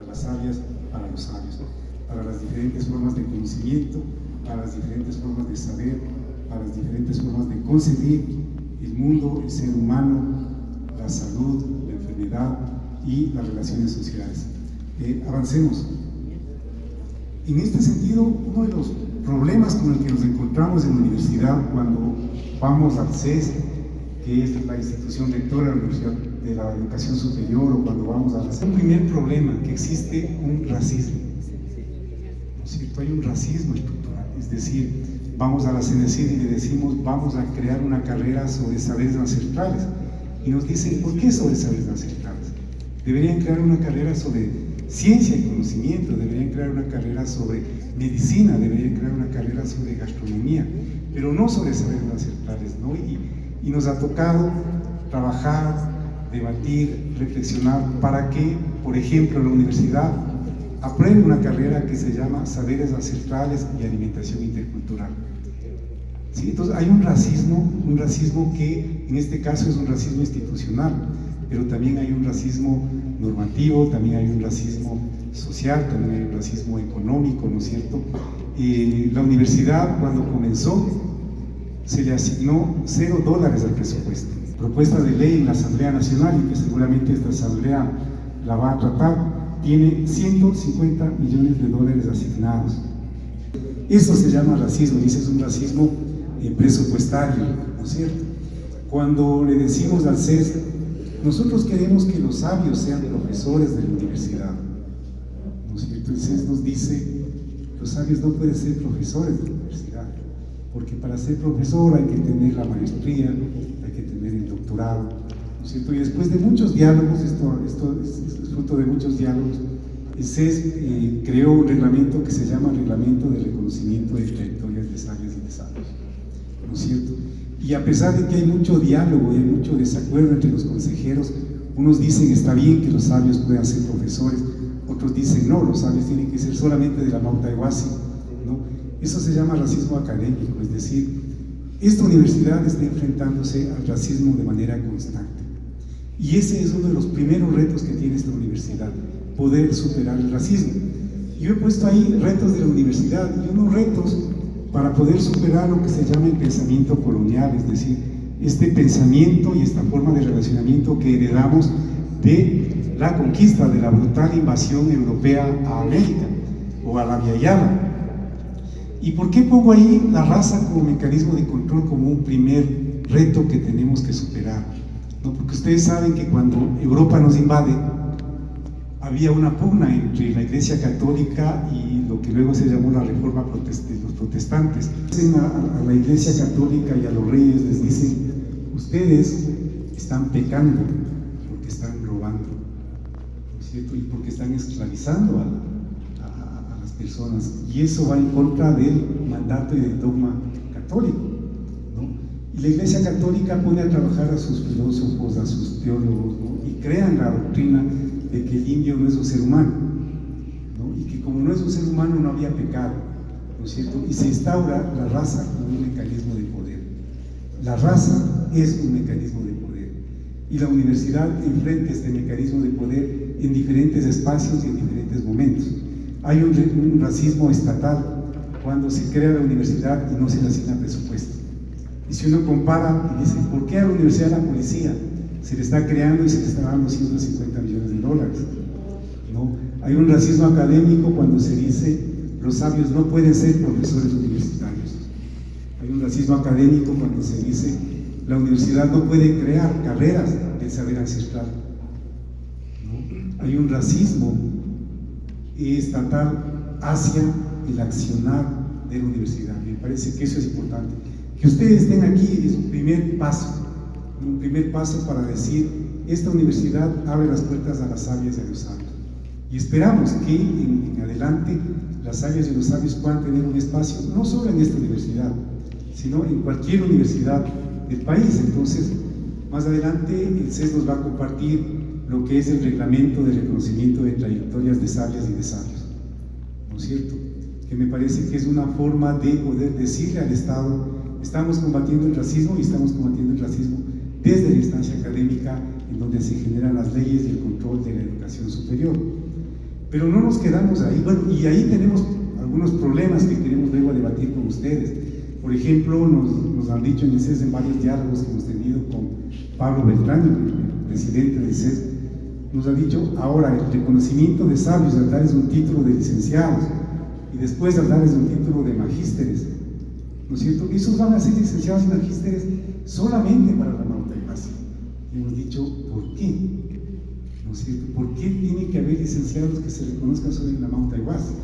las sabias para los sabios, para las diferentes formas de conocimiento, para las diferentes formas de saber, para las diferentes formas de concebir el mundo, el ser humano, la salud, la enfermedad y las relaciones sociales. Avancemos. En este sentido, uno de los problemas con el que nos encontramos en la universidad cuando vamos al CES, que es la institución rectora de la Universidad de la Educación Superior, o cuando vamos a un primer problema, que existe un racismo, ¿no es cierto? Hay un racismo estructural, es decir, vamos a la CNCID y le decimos vamos a crear una carrera sobre saberes ancestrales y nos dicen ¿por qué sobre saberes ancestrales? Deberían crear una carrera sobre ciencia y conocimiento, deberían crear una carrera sobre medicina, deberían crear una carrera sobre gastronomía, pero no sobre saberes ancestrales, ¿no? Y nos ha tocado trabajar, debatir, reflexionar para que, por ejemplo, la universidad apruebe una carrera que se llama Saberes Ancestrales y Alimentación Intercultural. ¿Sí? Entonces hay un racismo que en este caso es un racismo institucional, pero también hay un racismo normativo, también hay un racismo social, también hay un racismo económico, ¿no es cierto? La universidad, cuando comenzó, se le asignó $0 al presupuesto. Propuesta de ley en la Asamblea Nacional, y que seguramente esta Asamblea la va a tratar, tiene $150 millones asignados. Eso se llama racismo, y ese es un racismo presupuestario, ¿no es cierto? Cuando le decimos al CES, nosotros queremos que los sabios sean profesores de la universidad, ¿no es cierto? El CES nos dice, los sabios no pueden ser profesores de la universidad, porque para ser profesor hay que tener la maestría, hay que tener el doctorado, ¿no es cierto? Y después de muchos diálogos, esto es fruto de muchos diálogos, el CES creó un reglamento que se llama Reglamento de Reconocimiento de Trayectorias de Sabias y de Sabios, ¿no es cierto? Y a pesar de que hay mucho diálogo y hay mucho desacuerdo entre los consejeros, unos dicen está bien que los sabios puedan ser profesores, otros dicen no, los sabios tienen que ser solamente de la Mauta Iguasi, ¿no? Eso se llama racismo académico, es decir, esta universidad está enfrentándose al racismo de manera constante. Y ese es uno de los primeros retos que tiene esta universidad, poder superar el racismo. Yo he puesto ahí retos de la universidad y unos retos para poder superar lo que se llama el pensamiento colonial, es decir, este pensamiento y esta forma de relacionamiento que heredamos de la conquista, de la brutal invasión europea a América o a la Via Yala. ¿Y por qué pongo ahí la raza como mecanismo de control, como un primer reto que tenemos que superar? ¿No? Porque ustedes saben que cuando Europa nos invade, había una pugna entre la Iglesia Católica y lo que luego se llamó la Reforma de los protestantes. Dicen a la Iglesia Católica y a los reyes, les dicen, ustedes están pecando porque están robando, ¿no es cierto? Y porque están esclavizando a las personas, y eso va en contra del mandato y del dogma católico, ¿no? Y la Iglesia Católica pone a trabajar a sus filósofos, a sus teólogos, ¿no? Y crean la doctrina de que el indio no es un ser humano, ¿no? Y que como no es un ser humano no había pecado, ¿no es cierto? Y se instaura la raza como un mecanismo de poder. La raza es un mecanismo de poder y la universidad enfrenta este mecanismo de poder en diferentes espacios y en diferentes momentos. Hay un racismo estatal cuando se crea la universidad y no se le asigna presupuesto. Y si uno compara y dice, ¿por qué a la Universidad de la Policía se le está creando y se le está dando $150 millones, ¿no? Hay un racismo académico cuando se dice los sabios no pueden ser profesores universitarios. Hay un racismo académico cuando se dice la universidad no puede crear carreras del saber ancestral, ¿no? Hay un racismo estatal hacia el accionar de la universidad. Me parece que eso es importante. Que ustedes estén aquí es un primer paso para decir, esta universidad abre las puertas a las sabias y a los sabios. Y esperamos que en adelante las sabias y los sabios puedan tener un espacio, no solo en esta universidad, sino en cualquier universidad del país. Entonces, más adelante el CES nos va a compartir lo que es el reglamento de reconocimiento de trayectorias de sabias y de sabios, ¿no es cierto? Que me parece que es una forma de poder decirle al Estado, estamos combatiendo el racismo y estamos combatiendo el racismo desde la instancia académica en donde se generan las leyes y el control de la educación superior. Pero no nos quedamos ahí. Bueno, y ahí tenemos algunos problemas que queremos luego debatir con ustedes. Por ejemplo, nos han dicho en el CES, en varios diálogos que hemos tenido con Pablo Beltrán, el presidente del CES, nos ha dicho: ahora el reconocimiento de sabios al darles un título de licenciados y después al darles un título de magísteres, ¿no es cierto? Esos van a ser licenciados y magísteres solamente para la Mauta Ihuasi. Y hemos dicho: ¿por qué? ¿No es cierto? ¿Por qué tiene que haber licenciados que se reconozcan solo en la Mauta Ihuasi?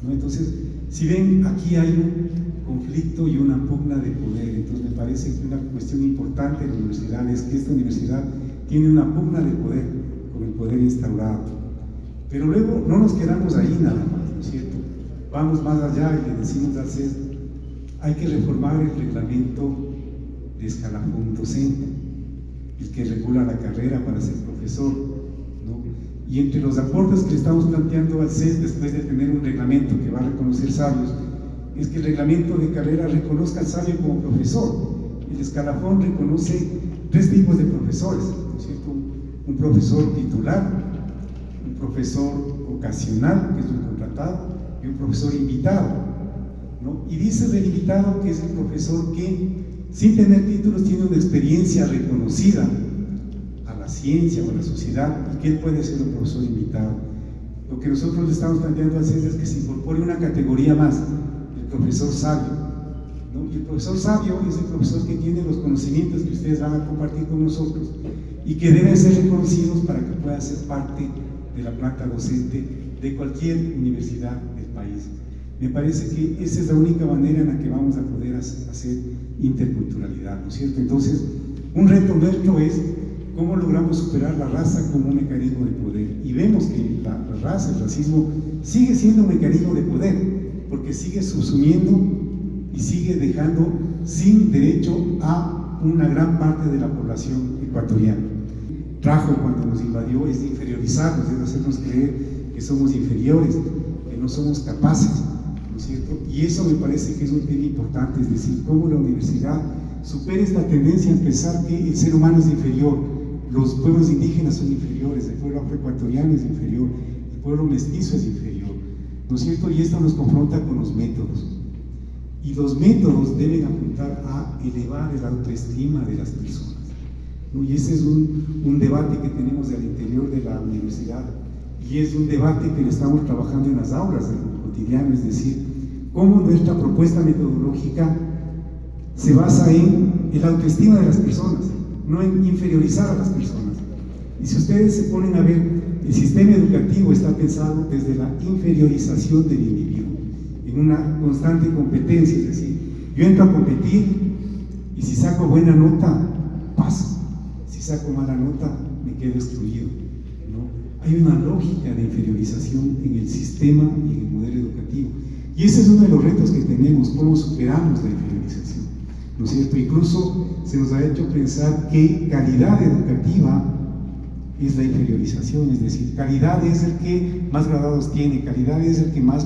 ¿No? Entonces, si ven, aquí hay un conflicto y una pugna de poder. Entonces me parece que una cuestión importante de la universidad es que esta universidad tiene una pugna de poder con el poder instaurado. Pero luego no nos quedamos ahí nada más, ¿no es cierto? Vamos más allá y le decimos al CES: hay que reformar el reglamento de escalafón docente, el que regula la carrera para ser profesor, ¿no? Y entre los aportes que le estamos planteando al CES, después de tener un reglamento que va a reconocer sabios, es que el reglamento de carrera reconozca al sabio como profesor. El escalafón reconoce 3 tipos de profesores, ¿no es cierto? Un profesor titular, un profesor ocasional, que es un contratado, y un profesor invitado, ¿no? Y dice del invitado que es el profesor que, sin tener títulos, tiene una experiencia reconocida a la ciencia o a la sociedad, y que él puede ser un profesor invitado. Lo que nosotros le estamos planteando al CES es que se incorpore una categoría más: profesor sabio, ¿no? Y el profesor sabio es el profesor que tiene los conocimientos que ustedes van a compartir con nosotros y que deben ser reconocidos para que pueda ser parte de la planta docente de cualquier universidad del país. Me parece que esa es la única manera en la que vamos a poder hacer interculturalidad, ¿no es cierto? Entonces, un reto nuestro es cómo logramos superar la raza como un mecanismo de poder. Y vemos que la raza, el racismo, sigue siendo un mecanismo de poder, porque sigue subsumiendo y sigue dejando sin derecho a una gran parte de la población ecuatoriana. Trajo, cuando nos invadió, es de inferiorizarnos, es de hacernos creer que somos inferiores, que no somos capaces, ¿no es cierto? Y eso me parece que es un tema importante, es decir, cómo la universidad supera esta tendencia a pensar que el ser humano es inferior, los pueblos indígenas son inferiores, el pueblo afroecuatoriano es inferior, el pueblo mestizo es inferior, ¿no es cierto? Y esto nos confronta con los métodos. Y los métodos deben apuntar a elevar la autoestima de las personas, ¿no? Y ese es un debate que tenemos al interior de la universidad, y es un debate que estamos trabajando en las aulas del cotidiano, es decir, cómo nuestra propuesta metodológica se basa en la autoestima de las personas, no en inferiorizar a las personas. Y si ustedes se ponen a ver, el sistema educativo está pensado desde la inferiorización del individuo, en una constante competencia, es decir, yo entro a competir y si saco buena nota, paso, si saco mala nota, me quedo excluido, ¿no? Hay una lógica de inferiorización en el sistema y en el modelo educativo, y ese es uno de los retos que tenemos, cómo superamos la inferiorización, ¿no es cierto? Incluso se nos ha hecho pensar que calidad educativa es la inferiorización, es decir, calidad es el que más graduados tiene, calidad es el que más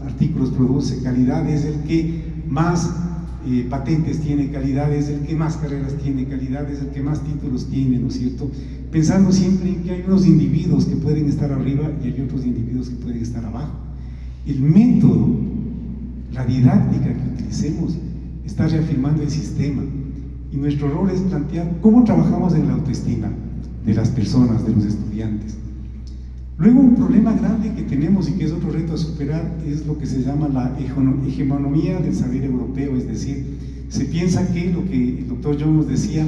artículos produce, calidad es el que más patentes tiene, calidad es el que más carreras tiene, calidad es el que más títulos tiene, ¿no es cierto? Pensando siempre en que hay unos individuos que pueden estar arriba y hay otros individuos que pueden estar abajo. El método, la didáctica que utilicemos está reafirmando el sistema, y nuestro rol es plantear cómo trabajamos en la autoestima de las personas, de los estudiantes. Luego, un problema grande que tenemos y que es otro reto a superar es lo que se llama la hegemonía del saber europeo, es decir, se piensa que lo que el doctor John nos decía,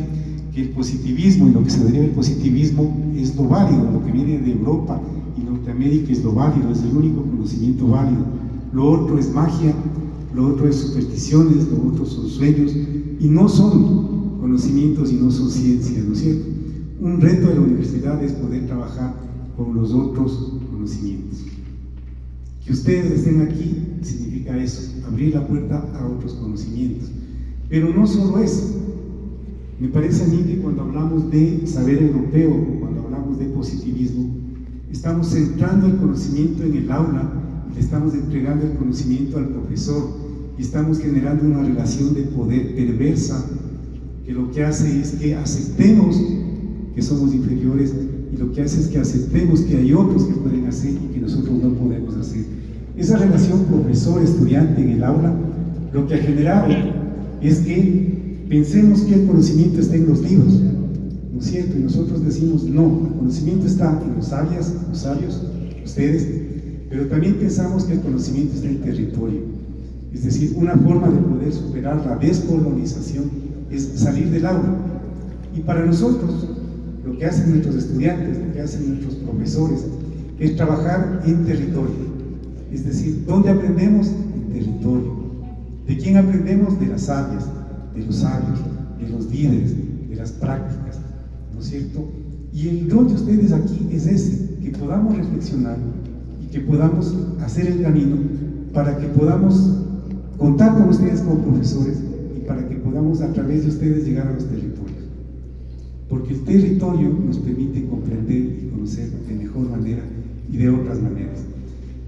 que el positivismo y lo que se deriva del positivismo es lo válido, lo que viene de Europa y Norteamérica es lo válido, es el único conocimiento válido, lo otro es magia, lo otro es supersticiones, lo otro son sueños, y no son conocimientos y no son ciencia, ¿no es cierto? Un reto de la universidad es poder trabajar con los otros conocimientos. Que ustedes estén aquí significa eso, abrir la puerta a otros conocimientos. Pero no solo eso. Me parece a mí que cuando hablamos de saber europeo o cuando hablamos de positivismo, estamos centrando el conocimiento en el aula y le estamos entregando el conocimiento al profesor y estamos generando una relación de poder perversa que lo que hace es que aceptemos que somos inferiores y lo que hace es que aceptemos que hay otros que pueden hacer y que nosotros no podemos hacer. Esa relación profesor-estudiante en el aula lo que ha generado es que pensemos que el conocimiento está en los libros, ¿no es cierto? Y nosotros decimos no, el conocimiento está en los sabios, ustedes, pero también pensamos que el conocimiento está en el territorio. Es decir, una forma de poder superar la descolonización es salir del aula. Y para nosotros, lo que hacen nuestros estudiantes, lo que hacen nuestros profesores, es trabajar en territorio. Es decir, ¿dónde aprendemos? En territorio. ¿De quién aprendemos? De las sabias, de los sabios, de los líderes, de las prácticas, ¿no es cierto? Y el rol de ustedes aquí es ese, que podamos reflexionar y que podamos hacer el camino para que podamos contar con ustedes como profesores y para que podamos a través de ustedes llegar a los territorios. Porque el territorio nos permite comprender y conocer de mejor manera y de otras maneras.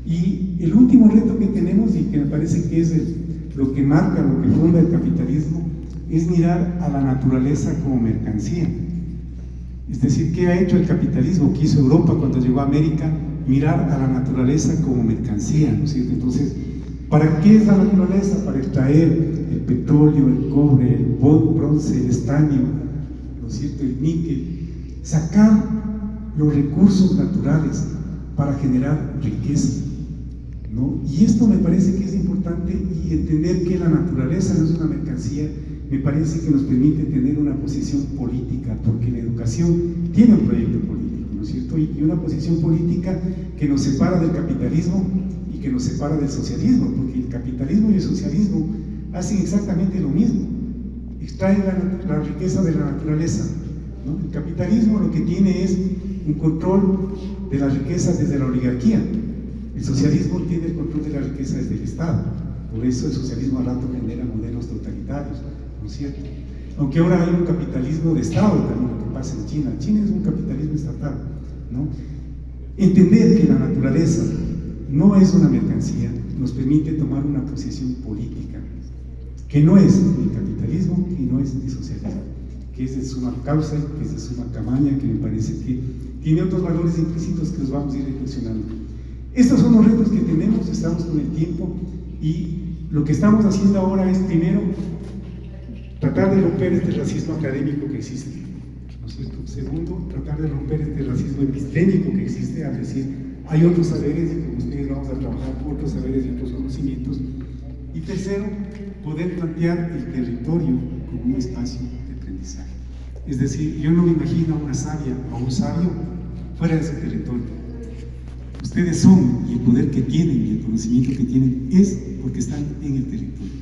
Y el último reto que tenemos, y que me parece que es lo que marca, lo que funda el capitalismo, es mirar a la naturaleza como mercancía. Es decir, ¿qué ha hecho el capitalismo? ¿Qué hizo Europa cuando llegó a América? Mirar a la naturaleza como mercancía, ¿no es cierto? Entonces, ¿para qué es la naturaleza? Para extraer el petróleo, el cobre, el bronce, el estaño, ¿no es cierto?, el níquel, sacar los recursos naturales para generar riqueza, ¿no? Y esto me parece que es importante, y entender que la naturaleza no es una mercancía, me parece que nos permite tener una posición política, porque la educación tiene un proyecto político, ¿no es cierto? Y una posición política que nos separa del capitalismo y que nos separa del socialismo, porque el capitalismo y el socialismo hacen exactamente lo mismo, extraen la riqueza de la naturaleza, ¿no? El capitalismo lo que tiene es un control de la riqueza desde la oligarquía. El socialismo tiene el control de la riqueza desde el Estado. Por eso el socialismo al rato genera modelos totalitarios, ¿no es cierto? Aunque ahora hay un capitalismo de Estado también, lo que pasa en China. China es un capitalismo estatal, ¿no? Entender que la naturaleza no es una mercancía nos permite tomar una posición política que no es ni capitalismo y no es ni socialismo, que es de suma causa, que es de suma camaña, que me parece que tiene otros valores implícitos que los vamos a ir reflexionando. Estos son los retos que tenemos, estamos con el tiempo, y lo que estamos haciendo ahora es, primero, tratar de romper este racismo académico que existe, ¿no es cierto? Segundo, tratar de romper este racismo epistémico que existe, es decir, hay otros saberes y con ustedes vamos a trabajar otros saberes y otros conocimientos. Y tercero, poder plantear el territorio como un espacio de aprendizaje. Es decir, yo no me imagino a una sabia o a un sabio fuera de ese territorio. Ustedes son, y el poder que tienen y el conocimiento que tienen es porque están en el territorio.